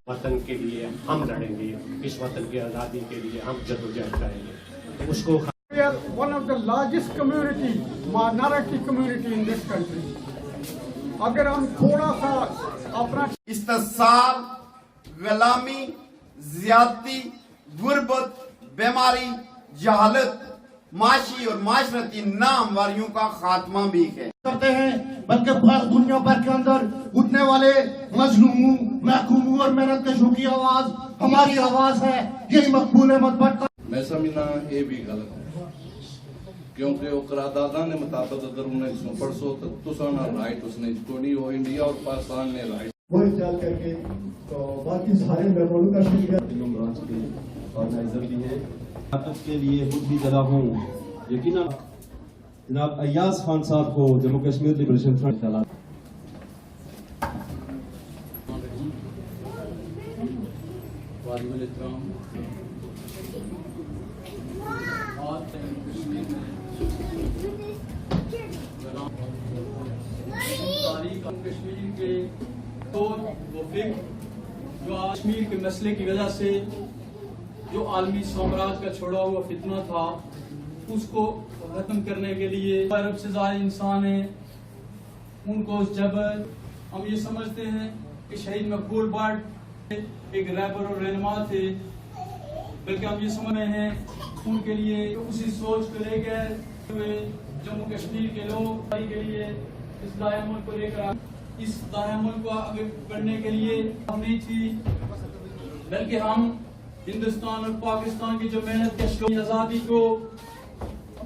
وطن کے لیے ہم لڑیں گے, اس وطن کی آزادی کے لیے ہم جدوجہد کریں گے. اس کو We are one of the largest community, minority community in this country. اگر ہم تھوڑا سا اپنا استحصال, غلامی, زیادتی, غربت, بیماری, جہالت, معاشی اور معاشرتی ناہمواریوں کا خاتمہ بھی ہے کرتے ہیں, بلکہ دنیا بھر کے اندر اٹھنے والے مظلوموں, محکوموں اور محنت کشوں کی آواز ہماری آواز ہے. یہی مقبول احمد بٹ کا میں سمجھنا یہ بھی غلط ہے, کیونکہ وہ قرارداداں نے مطابق اگر انہیں سو پرسو تو سانا رائٹ اس نے کو نہیں ہو, انڈیا اور پاکستان نے رائٹ وہ اختیار کر کے تو باقی سارے ممبروں کا شکریہ. برانچ کے آرگنائزر بھی ہیں, طاقت کے لیے خود بھی ذرا ہوں. یقیناً جناب ایاز خان صاحب کو جموں کشمیر لبریشن فرنٹ کشمیر کے تو جو کشمیر کے مسئلے کی وجہ سے جو عالمی سامراج کا چھوڑا ہوا فتنہ تھا اس کو ختم کرنے کے لیے ارب سے زائد انسان ہیں, ان کو جبر ہم یہ سمجھتے ہیں کہ شہید مقبول بٹ ایک رہبر اور رہنما تھے, بلکہ ہم یہ سمجھتے ہیں ان کے لیے اسی سوچ کو لے گئے ہوئے جموں کشمیر کے لوگ کے لیے اس دائیں ملک کو لے کر اس دائیں ملک کو آگے بڑھنے کے لیے ہم نہیں تھی, بلکہ ہم ہندوستان اور پاکستان کی جو محنت کش آزادی کو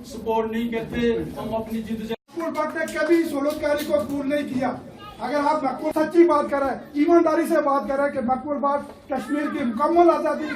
سپورٹ نہیں کرتے. ہم اپنی مقبول بٹ نے کبھی سولوکاری کو قبول نہیں کیا. اگر آپ مقبول سچی بات کر رہے ہیں, ایمانداری سے بات کر رہے ہیں کہ مقبول بٹ کشمیر کی مکمل آزادی